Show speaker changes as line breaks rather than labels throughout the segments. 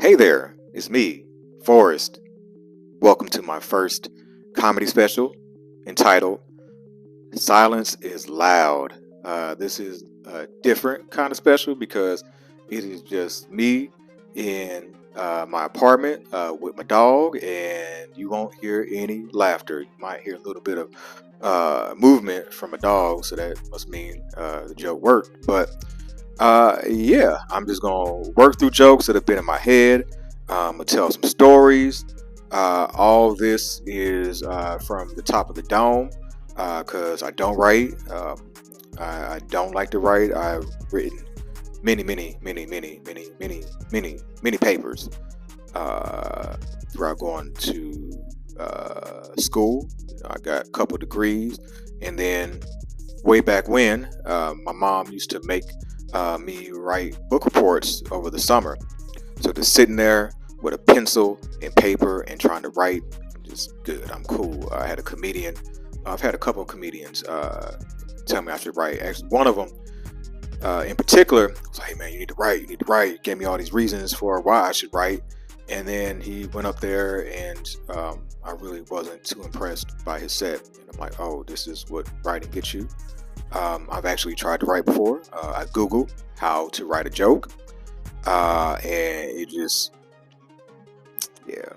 Hey there, it's me, Forrest. Welcome to my first comedy special entitled Silence is Loud. This is a different kind of special because it is just me in my apartment with my dog, and you won't hear any laughter. You might hear a little bit of movement from a dog, so that must mean the joke worked. But yeah, I'm just gonna work through jokes that have been in my head. I'm gonna tell some stories. All this is from the top of the dome because I don't write. I don't like to write. I've written many papers throughout going to school. I got a couple degrees, and then way back when, my mom used to make me write book reports over the summer. So just sitting there with a pencil and paper and trying to write, I'm just good. I'm cool. I had a comedian. I've had a couple of comedians tell me I should write. Actually, one of them in particular was like, "Hey man, you need to write. You need to write." He gave me all these reasons for why I should write, and then he went up there, and I really wasn't too impressed by his set. And I'm like, "Oh, this is what writing gets you." I've actually tried to write before. I Googled how to write a joke, and it just, yeah,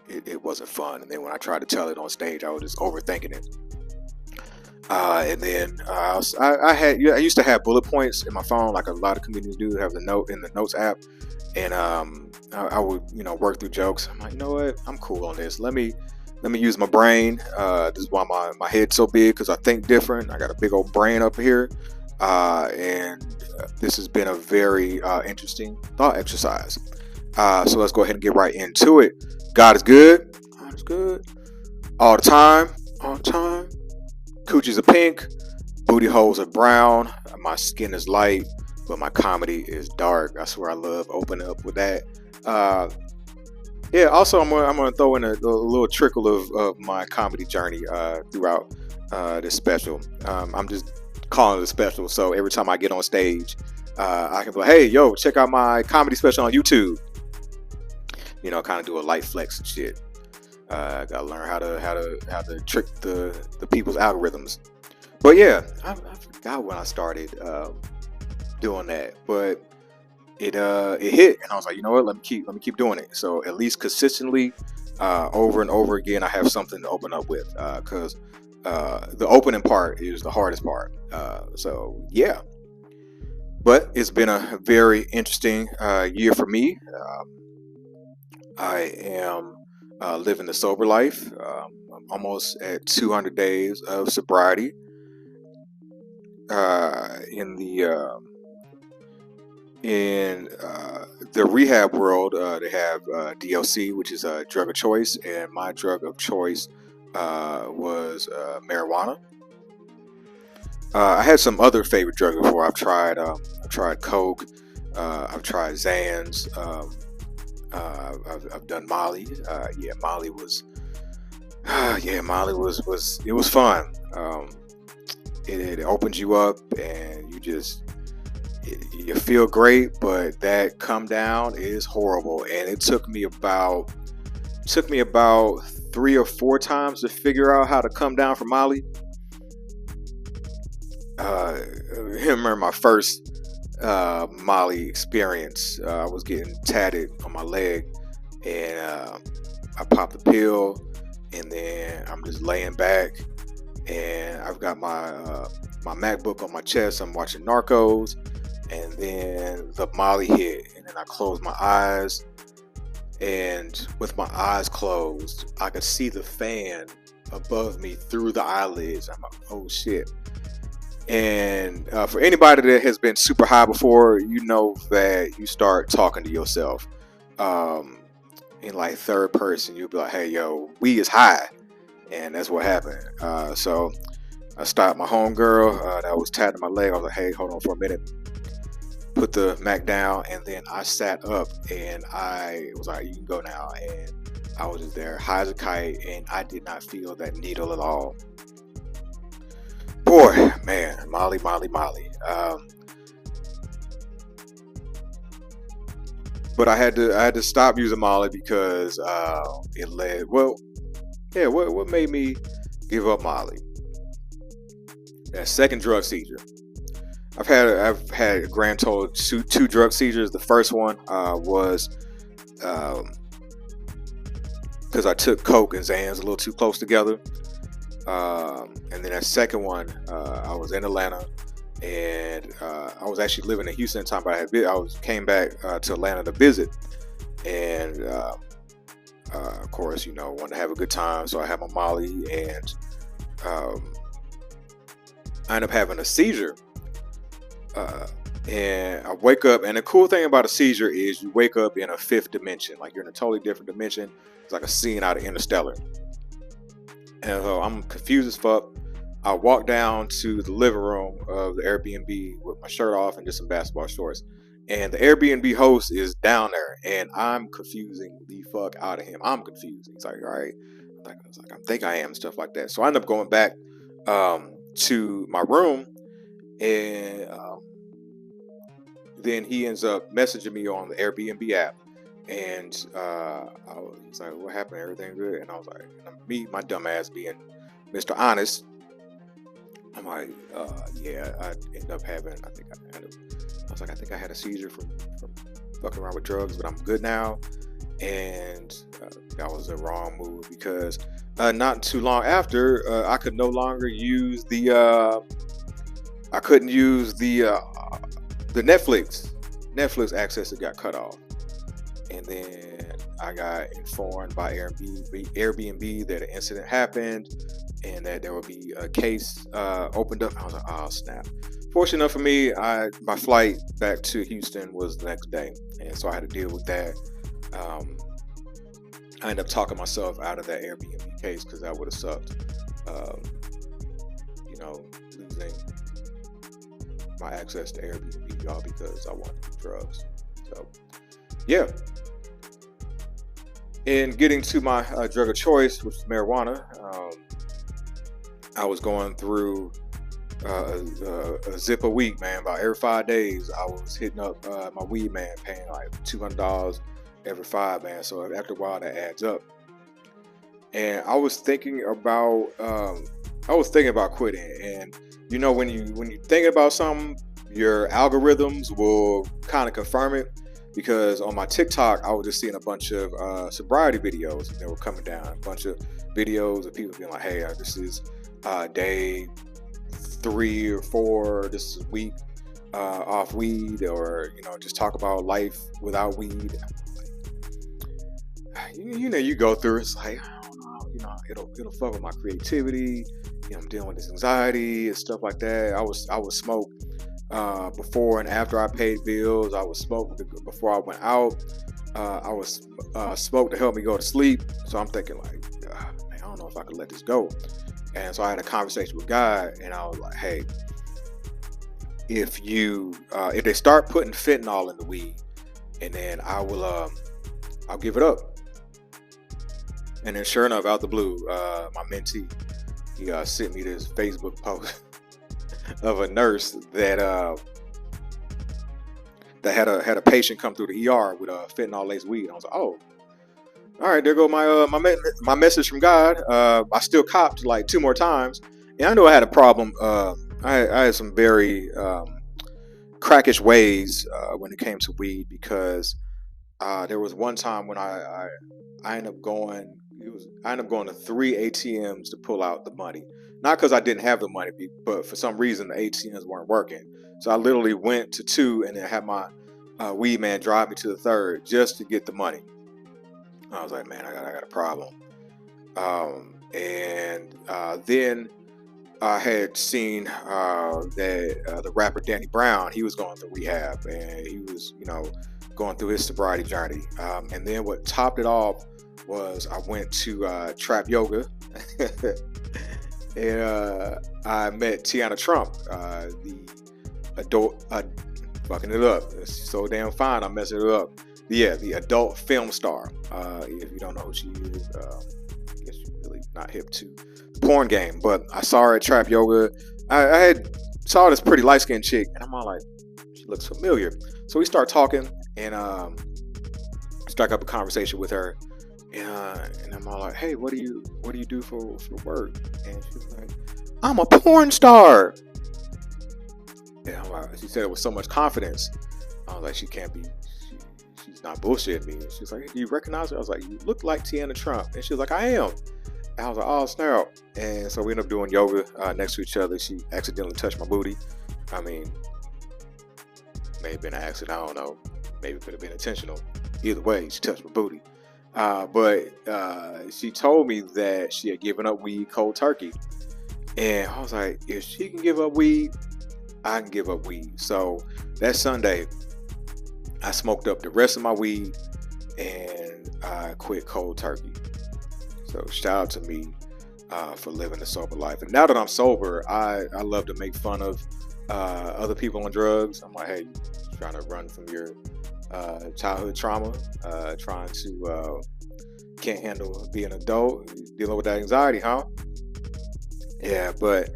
it wasn't fun. And then when I tried to tell it on stage, I was just overthinking it. And then I used to have bullet points in my phone, like a lot of comedians do, have the note in the notes app, and I would work through jokes. I'm like, you know what, I'm cool on this. Let me use my brain. This is why my head's so big, because I think different. I got a big old brain up here, and this has been a very interesting thought exercise. So let's go ahead and get right into it. God is good. God is good all the time. All the time. Coochies are pink, booty holes are brown, my skin is light, but my comedy is dark. I swear I love opening up with that. Yeah, also I'm gonna throw in a little trickle of my comedy journey throughout this special. I'm just calling it a special, so every time I get on stage, I can be like, "Hey, yo, check out my comedy special on YouTube." Kind of do a light flex and shit. Gotta learn how to trick the people's algorithms. But yeah, I forgot when I started doing that, but it hit, and I was like, you know what? Let me keep doing it. So at least consistently, over and over again, I have something to open up with. Because the opening part is the hardest part. So yeah, but it's been a very interesting year for me. I am living the sober life. I'm almost at 200 days of sobriety. In the rehab world, they have DLC, which is a drug of choice, and my drug of choice was marijuana. I had some other favorite drugs before. I've tried coke. I've tried Xans. I've done Molly. Yeah, Molly was. Molly was. It was fun. It opens you up, and you feel great, but that come down is horrible. And it took me about 3 or 4 times to figure out how to come down from Molly. I remember my first Molly experience. I was getting tatted on my leg, and I popped the pill, and then I'm just laying back, and I've got my MacBook on my chest. I'm watching Narcos, and then the Molly hit, and then I closed my eyes, and with my eyes closed, I could see the fan above me through the eyelids. I'm like, oh shit. And for anybody that has been super high before, you know that you start talking to yourself in like third person. You'll be like, hey, yo, we is high. And that's what happened. So I stopped my homegirl that was tatting my leg. I was like, hey, hold on for a minute. Put the Mac down, and then I sat up, and I was like, you can go now. And I was just there, high as a kite, and I did not feel that needle at all. Boy, man, Molly. but I had to stop using Molly because it led. Well, yeah. What made me give up Molly? That second drug seizure. I've had a grand total of two drug seizures. The first one was because I took coke and Xans a little too close together. And then that second one, I was in Atlanta, and I was actually living in Houston at the time, but came back to Atlanta to visit, and of course, wanted to have a good time, so I had my Molly, and I ended up having a seizure, and I wake up, and the cool thing about a seizure is you wake up in a fifth dimension, like you're in a totally different dimension. It's like a scene out of Interstellar. And so I'm confused as fuck. I walk down to the living room of the Airbnb with my shirt off and just some basketball shorts. And the Airbnb host is down there, and I'm confusing the fuck out of him. I'm confused. He's like, all right. I was like, I think I am, stuff like that. So I end up going back to my room, and then he ends up messaging me on the Airbnb app. And he's like, what happened? Everything good? And I was like, me, my dumb ass being Mr. Honest, I'm like, yeah, I ended up having, I think I had a seizure from fucking around with drugs, but I'm good now. And that was the wrong move because not too long after, I could no longer use I couldn't use the Netflix access that got cut off. And then I got informed by Airbnb that an incident happened and that there would be a case opened up. I was like, oh, snap. Fortunate enough for me, my flight back to Houston was the next day. And so I had to deal with that. I ended up talking myself out of that Airbnb case because that would have sucked. Losing my access to Airbnb, y'all, because I wanted drugs. So, yeah. In getting to my drug of choice, which is marijuana, I was going through a zip a week, man. About every 5 days, I was hitting up my weed man, paying like $200 every 5, man. So after a while, that adds up. And I was thinking about quitting. And when you think about something, your algorithms will kind of confirm it. Because on my TikTok, I was just seeing a bunch of sobriety videos that were coming down. A bunch of videos of people being like, hey, this is day 3 or 4, this is a week off weed, or, just talk about life without weed. You go through, it's like, I don't know, it'll fuck with my creativity. I'm dealing with this anxiety and stuff like that. I would smoke before and after I paid bills. I would smoke before I went out. I was smoke to help me go to sleep. So I'm thinking like, man, I don't know if I could let this go. And so I had a conversation with God, and I was like, hey, if they start putting fentanyl in the weed, and then I'll give it up. And then sure enough, out the blue, my mentee, he sent me this Facebook post of a nurse that had a patient come through the ER with fentanyl laced weed. I was like, oh, all right, there go my message from God. I still copped like 2 more times, and I knew I had a problem. I had some very crackish ways when it came to weed, because there was one time when I ended up going. I ended up going to 3 ATMs to pull out the money. Not because I didn't have the money, but for some reason the ATMs weren't working. So I literally went to 2 and then had my weed man drive me to the 3rd just to get the money. I was like, man, I got a problem. And then I had seen that the rapper Danny Brown, he was going through rehab, and he was, going through his sobriety journey. And then what topped it off was I went to Trap Yoga, and I met Tiana Trump, the adult, fucking it up. It's so damn fine, I'm messing it up. Yeah, the adult film star. If you don't know who she is, I guess you're really not hip to the porn game. But I saw her at Trap Yoga. I saw this pretty light-skinned chick, and I'm all like, she looks familiar. So we start talking, and strike up a conversation with her, and I'm all like, "Hey, what do you do for work?" And she's like, "I'm a porn star." And I'm like, she said it with so much confidence. I was like, she can't be. She's not bullshitting me. She's like, "Do you recognize her?" I was like, "You look like Tiana Trump." And she was like, "I am." And I was like, "Oh, snap!" And so we ended up doing yoga next to each other. She accidentally touched my booty. I mean, may have been an accident. I don't know. Maybe it could have been intentional. Either way, she touched my booty. But she told me that she had given up weed cold turkey. And I was like, if she can give up weed, I can give up weed. So that Sunday, I smoked up the rest of my weed and I quit cold turkey. So shout out to me for living a sober life. And now that I'm sober, I love to make fun of other people on drugs. I'm like, hey, you're trying to run from your childhood trauma, trying to can't handle being an adult, dealing with that anxiety, huh? Yeah, but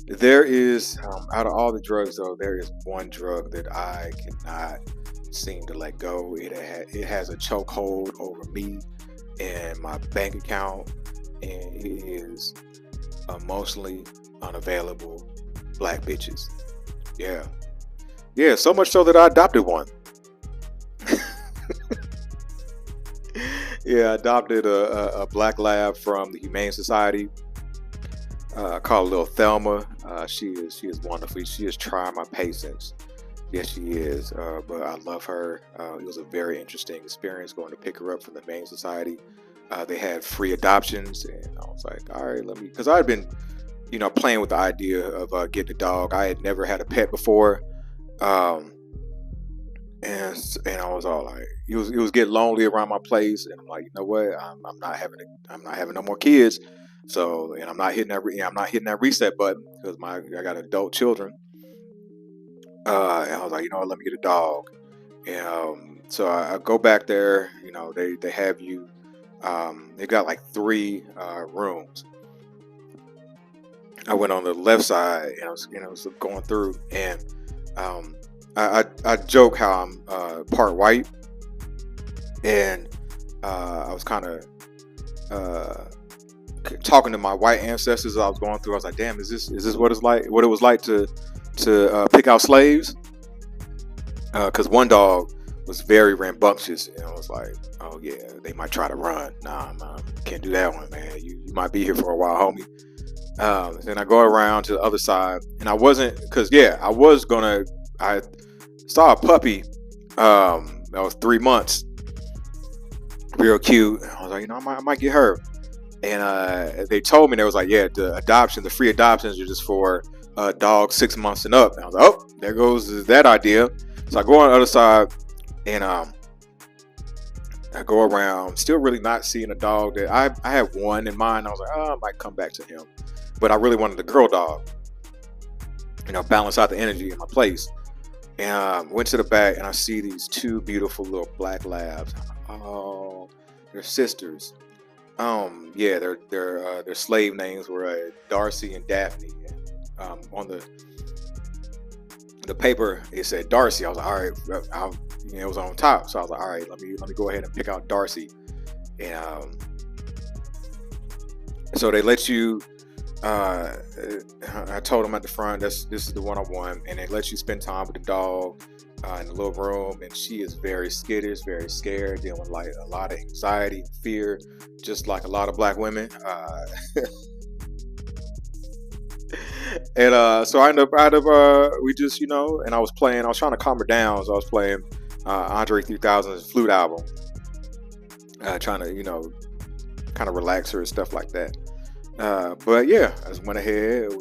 there is out of all the drugs though, there is one drug that I cannot seem to let go. It has a chokehold over me and my bank account, and it is emotionally unavailable black bitches. Yeah, yeah, so much so that I adopted one. Yeah, I adopted a black lab from the Humane Society. Called Little Thelma. She is wonderful. She is trying my patience. Yes, she is. But I love her. It was a very interesting experience going to pick her up from the Humane Society. They had free adoptions, and I was like, all right, let me, because I had been, playing with the idea of getting a dog. I had never had a pet before. Um, and I was all like, it was getting lonely around my place, and I'm like, you know what, I'm not having no more kids, so, and I'm not hitting that reset button because I got adult children, and I was like, you know what, let me get a dog, and so I go back there, they have you, they got like 3 rooms. I went on the left side, and I was going through, and I joke how I'm part white, and I was kind of talking to my white ancestors as I was going through. I was like, "Damn, is this what it was like to pick out slaves?" Because one dog was very rambunctious, and I was like, "Oh yeah, they might try to run. Nah, can't do that one, man. You might be here for a while, homie." Then I go around to the other side, and I wasn't, because I saw a puppy that was 3 months, real cute. I was like, I might get her. And they told me, they was like, yeah, the free adoptions are just for dogs 6 months and up. And I was like, oh, there goes that idea. So I go on the other side, and I go around, still really not seeing a dog that I had one in mind. I was like, oh, I might come back to him, but I really wanted the girl dog, balance out the energy in my place. And went to the back, and I see these 2 beautiful little black labs. Oh, they're sisters. Yeah, their slave names were Darcy and Daphne. And, on the paper it said Darcy. I was like, all right, it was on top, so I was like, all right, let me go ahead and pick out Darcy. And so they let you. I told them at the front, this is the one I want, and they let you spend time with the dog in the little room, and she is very skittish, very scared, dealing with like a lot of anxiety, fear, just like a lot of black women. And so I ended up, we just, and I was trying to calm her down, so I was playing Andre 3000's Flute album, trying to, kind of relax her and stuff like that. But yeah, I just went ahead.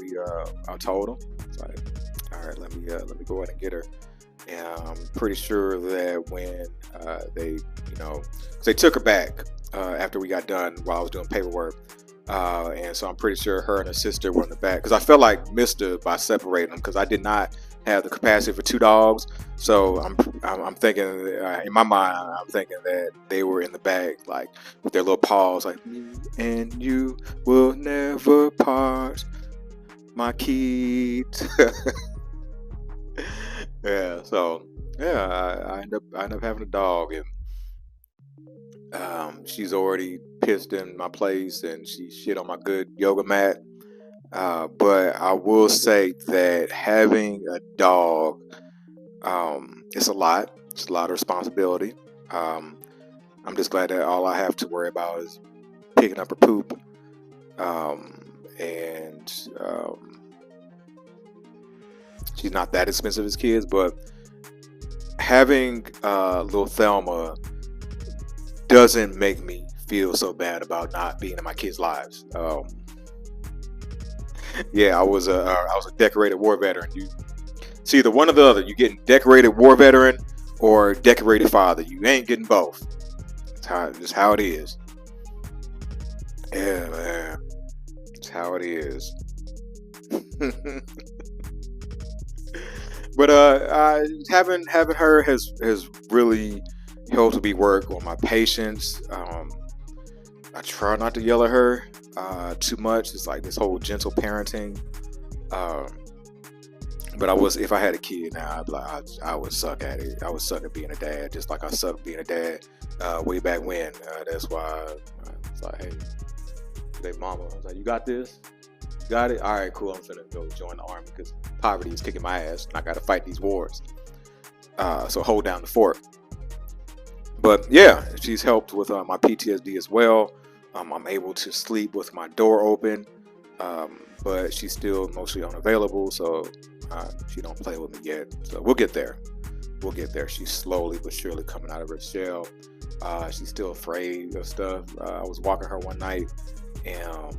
I told them, like, all right, let me go ahead and get her. And I'm pretty sure that when they, cause they took her back after we got done while I was doing paperwork, and so I'm pretty sure her and her sister were in the back, because I felt like missed her by separating them, because I did not have the capacity for 2 dogs. So I'm thinking, in my mind, I'm thinking that they were in the back, like with their little paws, like, me and you will never part, my kid. Yeah. So yeah, I end up having a dog, and She's already pissed in my place and she shit on my good yoga mat. But I will say that having a dog, it's a lot. It's a lot of responsibility. Um, I'm just glad that all I have to worry about is picking up her poop. And she's not that expensive as kids, but having little Thelma doesn't make me feel so bad about not being in my kids' lives. Yeah, I was a decorated war veteran. It's either one or the other. You getting decorated war veteran or decorated father. You ain't getting both. It's how it is. Yeah, man. It's how it is. But having her has really helped me work on my patience. I try not to yell at her too much. It's like this whole gentle parenting. But if I had a kid now, I would suck at it. I would suck at being a dad, just like I sucked being a dad way back when. That's why it's like, hey, mama, I was like, you got this? You got it? All right, cool. I'm finna go join the army because poverty is kicking my ass, and I got to fight these wars. So hold down the fort. But yeah, she's helped with my PTSD as well. I'm able to sleep with my door open, but she's still mostly unavailable, so she don't play with me yet. So we'll get there. She's slowly but surely coming out of her shell. She's still afraid of stuff. I was walking her one night, and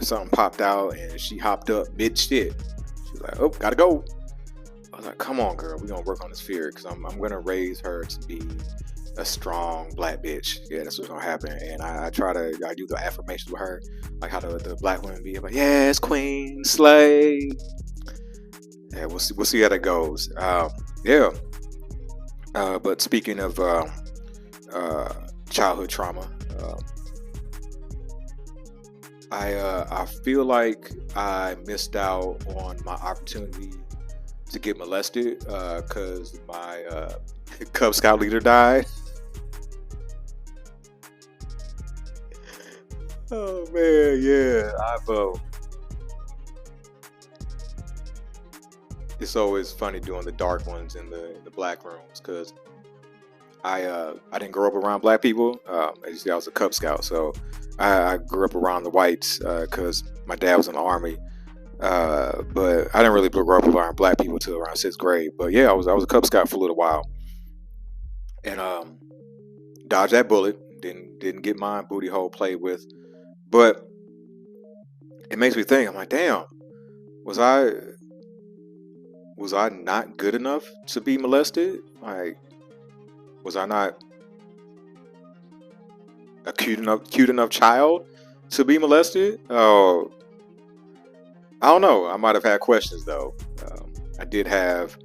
something popped out, and she hopped up mid shit. She's like, "Oh, gotta go." I was like, "Come on, girl, we're gonna work on this fear, because I'm gonna raise her to be a strong black bitch." Yeah, that's what's gonna happen. And I do the affirmations with her, like how the black women be like, "Yes, queen, slay." Yeah, we'll see how that goes. Yeah. But speaking of childhood trauma, I feel like I missed out on my opportunity to get molested because my Cub Scout leader died. Oh man, yeah. It's always funny doing the dark ones in the black rooms because I didn't grow up around black people. As you see, I was a Cub Scout, so I grew up around the whites because my dad was in the army. But I didn't really grow up around black people till around 6th grade. But yeah, I was a Cub Scout for a little while, and dodged that bullet. Didn't get my booty hole played with. But it makes me think. I'm like, damn, was I not good enough to be molested? Like, was I not a cute enough child to be molested? Oh, I don't know. I might have had questions though. I did have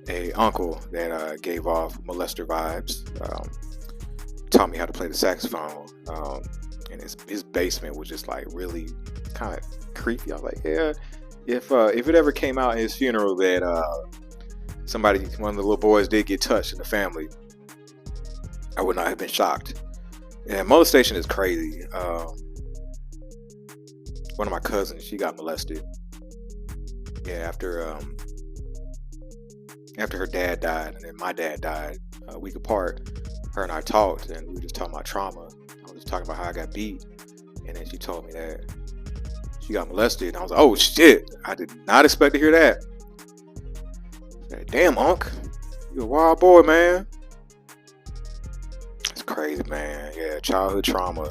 a uncle that gave off molester vibes. Taught me how to play the saxophone. And his basement was just like really kind of creepy. I was like, yeah, if it ever came out in his funeral that one of the little boys did get touched in the family, I would not have been shocked. And molestation is crazy. One of my cousins, she got molested. Yeah, after her dad died, and then my dad died a week apart. Her and I talked, and we were just talking about trauma. I was just talking about how I got beat, and then she told me that she got molested, and I was like, "Oh shit! I did not expect to hear that." Said, damn, Unc, you a wild boy, man. It's crazy, man. Yeah, childhood trauma.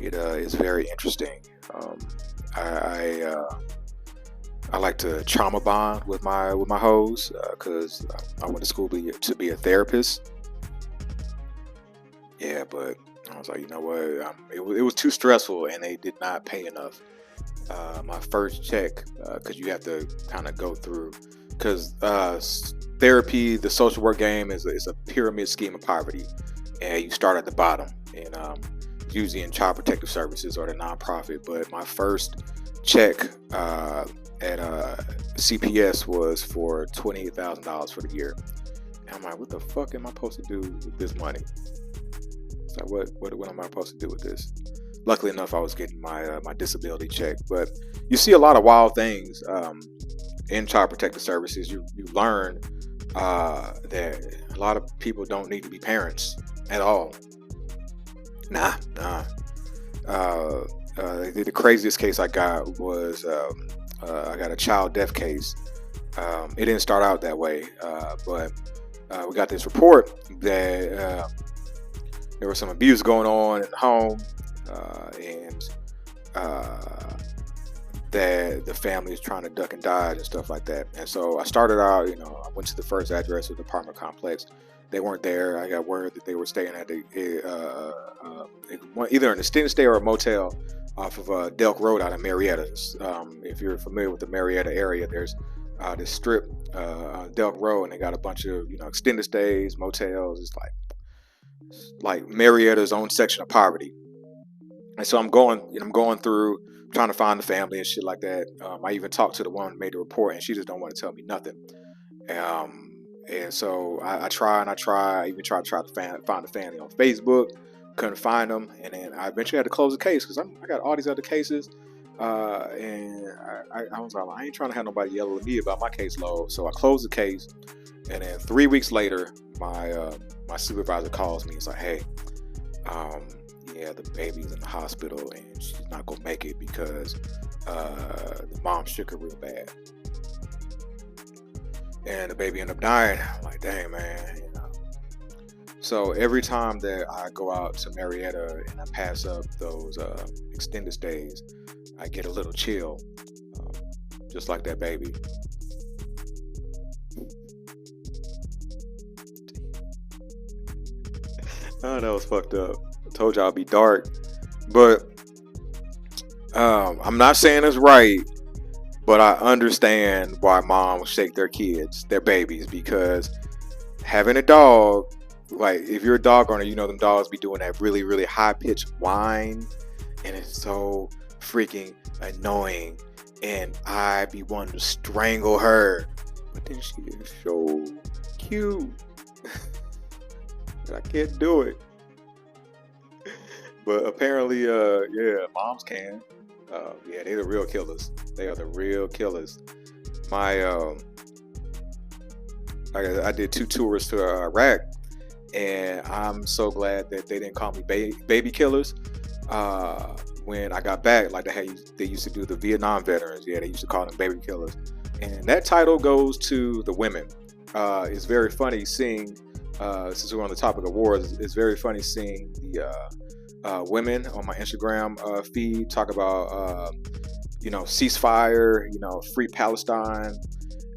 It is very interesting. I like to trauma bond with my hoes because I went to school to be a therapist. Yeah, but I was like, you know what? It was too stressful, and they did not pay enough. My first check, because you have to kind of go through, because therapy, the social work game is a pyramid scheme of poverty, and you start at the bottom, and usually in child protective services or the nonprofit. But my first check at CPS was for $28,000 for the year. And I'm like, what the fuck am I supposed to do with this money? So what am I supposed to do with this? Luckily enough, I was getting my disability check. But you see a lot of wild things in child protective services. You learn that a lot of people don't need to be parents at all. Nah. The craziest case I got was I got a child death case. It didn't start out that way, but we got this report that there was some abuse going on in the home, and that the family is trying to duck and dodge and stuff like that. And so I started out, I went to the first address of the apartment complex. They weren't there. I got word that they were staying at either an extended stay or a motel off of Delk Road out of Marietta. If you're familiar with the Marietta area, there's this strip on Delk Road, and they got a bunch of extended stays, motels. It's like Marietta's own section of poverty. And so I'm going through trying to find the family and shit like that. I even talked to the one who made the report, and she just don't want to tell me nothing. And so I try. I even tried to find the family on Facebook. Couldn't find them. And then I eventually had to close the case because I got all these other cases. And I was like, I ain't trying to have nobody yell at me about my caseload. So I closed the case. And then 3 weeks later, my supervisor calls me. He's like, hey, yeah, the baby's in the hospital and she's not going to make it because the mom shook her real bad. And the baby ended up dying. I'm like, dang, man. So every time that I go out to Marietta and I pass up those extended stays, I get a little chill, just like that baby. Oh, that was fucked up. I told y'all I'd be dark. But I'm not saying it's right. But I understand why moms shake their kids, their babies, because having a dog, like if you're a dog owner, them dogs be doing that really, really high pitched whine, and it's so freaking annoying. And I be wanting to strangle her, but then she is so cute. I can't do it. But apparently, moms can. Yeah, they're the real killers. They are the real killers. I did 2 tours to Iraq, and I'm so glad that they didn't call me baby killers. When I got back, like they used to do the Vietnam veterans. Yeah, they used to call them baby killers. And that title goes to the women. It's very funny seeing, since we're on the topic of wars, it's very funny seeing the women on my Instagram feed talk about ceasefire, free Palestine,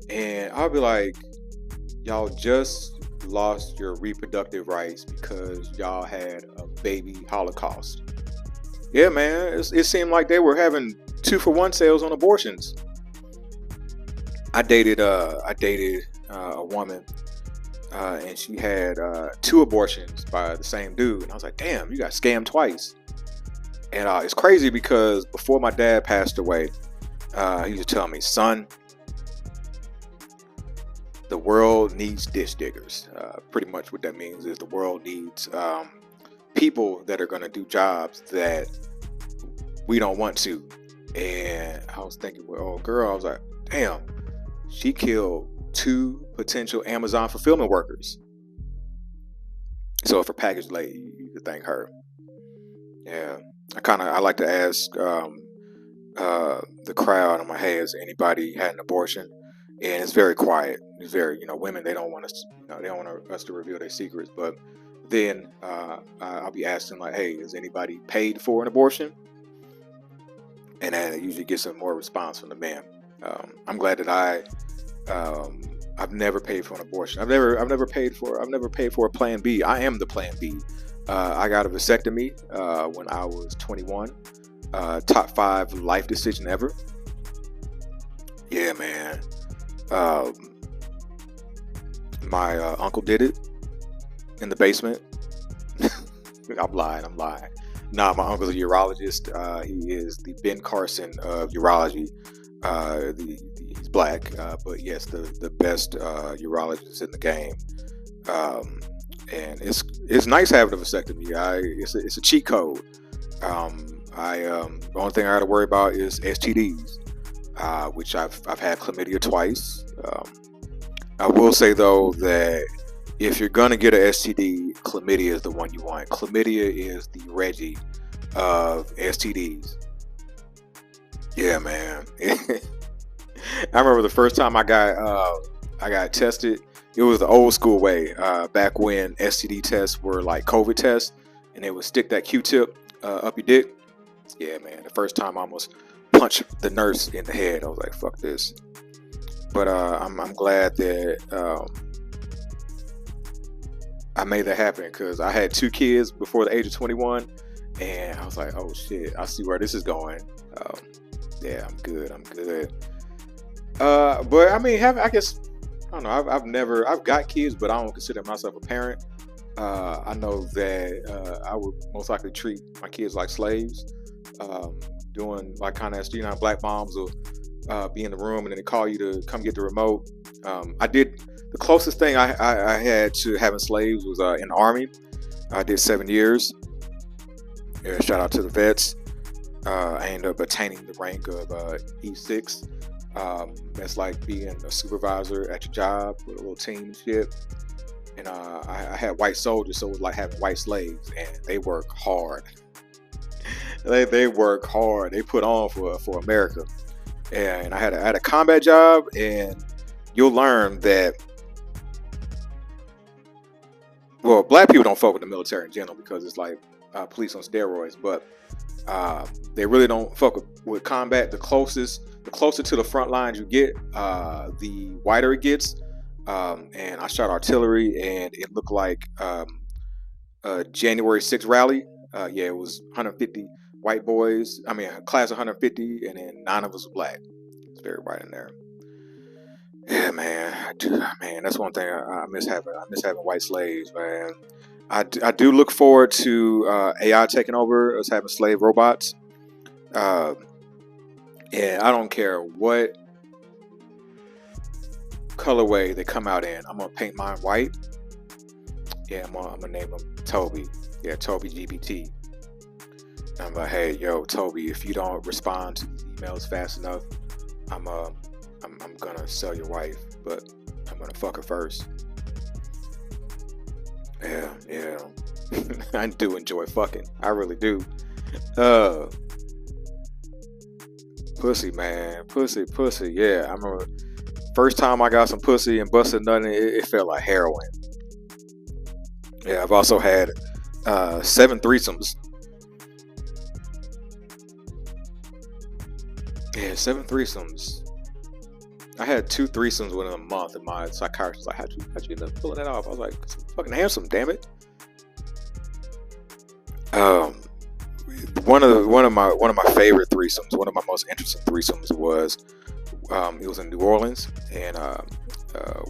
and I'll be like, y'all just lost your reproductive rights because y'all had a baby holocaust. Yeah, man, it seemed like they were having 2-for-1 sales on abortions. I dated a woman, and she had 2 abortions by the same dude. And I was like, damn, you got scammed twice. And it's crazy because before my dad passed away, he used to tell me, son, the world needs ditch diggers. Pretty much what that means is the world needs people that are going to do jobs that we don't want to. And I was thinking, well, girl, I was like, damn, she killed 2 potential Amazon fulfillment workers. So if her package late, you could thank her. Yeah, I like to ask the crowd, I'm like, hey, has anybody had an abortion? And it's very quiet. It's very, women, they don't want us, they don't want us to reveal their secrets. But then I'll be asking like, hey, has anybody paid for an abortion? And then it usually gets some more response from the man. I'm glad that I've never paid for an abortion. I've never paid for a plan B. I am the plan B. I got a vasectomy when I was 21. Top 5 life decision ever. Yeah, man. My uncle did it in the basement. I'm lying. Nah, my uncle's a urologist. He is the Ben Carson of urology. He's black, but yes, the best urologist in the game. and it's nice having a vasectomy. It's a cheat code. The only thing I got to worry about is STDs, which I've had chlamydia twice. I will say though that if you're gonna get an STD, chlamydia is the one you want. Chlamydia is the Reggie of STDs. Yeah, man. I remember the first time I got tested. It was the old school way, back when STD tests were like COVID tests, and they would stick that Q-tip up your dick. Yeah, man. The first time I almost punched the nurse in the head. I was like, "Fuck this." But I'm glad that I made that happen, because I had 2 kids before the age of 21, and I was like, "Oh shit, I see where this is going." Yeah, I'm good. But I mean, I guess I don't know. I've got kids, but I don't consider myself a parent. I know that I would most likely treat my kids like slaves. Doing like kind of, black moms will be in the room and then they call you to come get the remote. I did the closest thing I had to having slaves was in the Army. I did 7 years. Yeah, shout out to the vets. I ended up attaining the rank of E6. That's like being a supervisor at your job with a little team and shit. And I had white soldiers, so it was like having white slaves, and they work hard. They work hard. They put on for America. And I had a combat job, and you'll learn that, well, black people don't fuck with the military in general because it's like police on steroids, but they really don't fuck with combat. The closer to the front lines you get, the wider it gets. And I shot artillery, and it looked like a January 6th rally. Yeah, it was 150 white boys. I mean, a class of 150, and then 9 of us were black. It's very white in there. Yeah, man. Man, that's one thing I miss having. I miss having white slaves, man. I do look forward to AI taking over, us having slave robots. And I don't care what colorway they come out in. I'm gonna paint mine white. Yeah, I'm gonna name him Toby. Yeah, Toby GBT. And I'm like, hey, yo, Toby, if you don't respond to these emails fast enough, I'm gonna sell your wife, but I'm gonna fuck her first. Yeah. I do enjoy fucking. I really do. Pussy, man. Pussy. Yeah, I remember first time I got some pussy and busted nothing, it felt like heroin. Yeah, I've also had 7 threesomes. Yeah, 7 threesomes. I had 2 threesomes within a month, and my psychiatrist was like, how'd you end up pulling that off? I was like, fucking handsome, damn it. One of my favorite threesomes, one of my most interesting threesomes was it was in New Orleans, and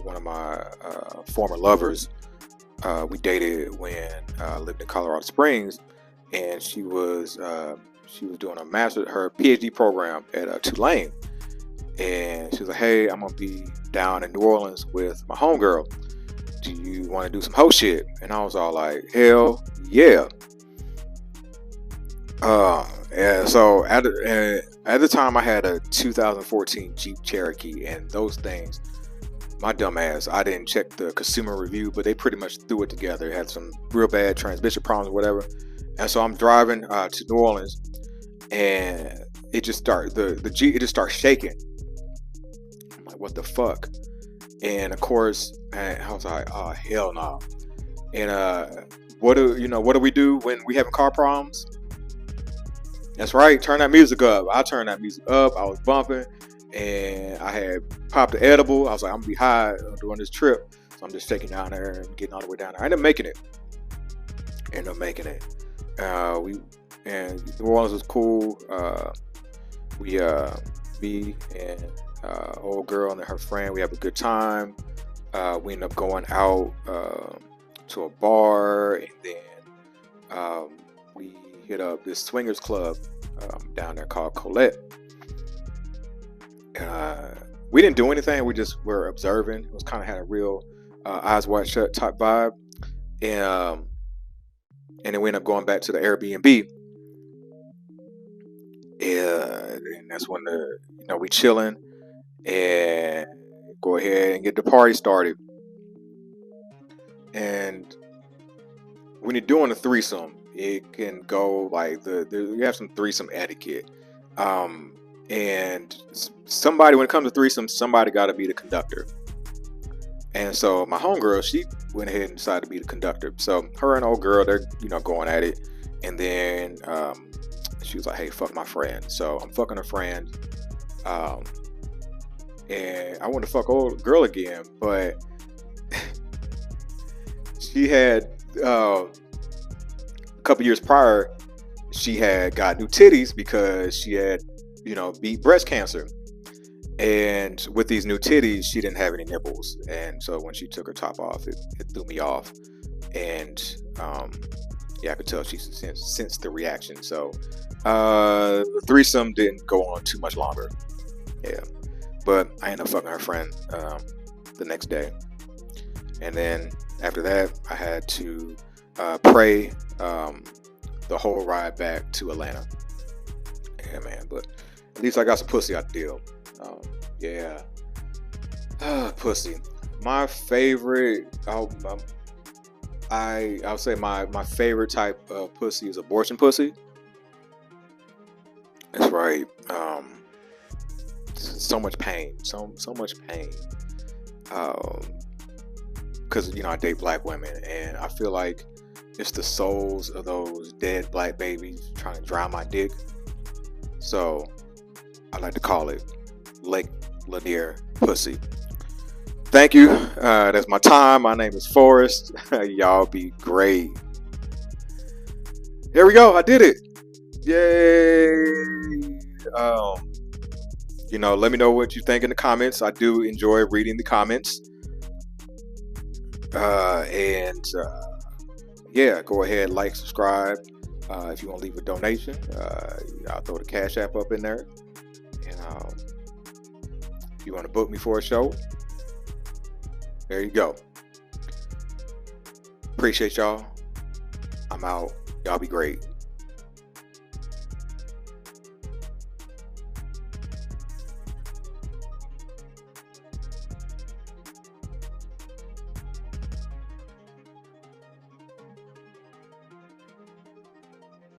one of my former lovers, we dated when I lived in Colorado Springs, and she was doing her PhD program at Tulane, and she was like, hey, I'm gonna be down in New Orleans with my homegirl. Do you want to do some hoe shit? And I was all like, hell yeah. And so at the time I had a 2014 Jeep Cherokee, and those things, my dumb ass, I didn't check the consumer review, but they pretty much threw it together. It had some real bad transmission problems or whatever. And so I'm driving to New Orleans, and it just the Jeep, it just starts shaking. I'm like, what the fuck? And of course, and I was like, oh hell no. And what do we do when we having car problems? That's right, turn that music up. I turned that music up. I was bumping, and I had popped the edible. I was like, I'm gonna be high during this trip, so I'm just shaking down there and getting all the way down there. I ended up making it. And New Orleans was cool. Me and old girl and her friend, we have a good time. We ended up going out to a bar, and then we hit up this swingers club down there called Colette. We didn't do anything. We just were observing. It was kind of had a real eyes wide shut type vibe. and then we end up going back to the Airbnb. And that's when we chilling and go ahead and get the party started. And when you're doing a threesome, it can go like you have some threesome etiquette. And somebody, when it comes to threesome, somebody got to be the conductor. And so my homegirl, she went ahead and decided to be the conductor. So her and old girl, they're going at it. And then she was like, "Hey, fuck my friend." So I'm fucking her friend. And I want to fuck old girl again, but she had a couple years prior, she had got new titties because she had beat breast cancer. And with these new titties, she didn't have any nipples. And so when she took her top off, it threw me off. And I could tell she sensed the reaction. So the threesome didn't go on too much longer. Yeah. But I ended up fucking her friend the next day. And then after that, I had to pray the whole ride back to Atlanta. Yeah, man. But at least I got some pussy out the deal. Yeah. Pussy. My favorite, I'll say my favorite type of pussy is abortion pussy. That's right. So much pain. So much pain. Because, I date black women, and I feel like it's the souls of those dead black babies trying to drown my dick. So I like to call it Lake Lanier pussy. Thank you. That's my time. My name is Forrest. Y'all be great. Here we go. I did it. Yay. Let me know what you think in the comments. I do enjoy reading the comments. Go ahead, like, subscribe. If you want to leave a donation, I'll throw the Cash App up in there. And if you want to book me for a show, there you go. Appreciate y'all. I'm out. Y'all be great.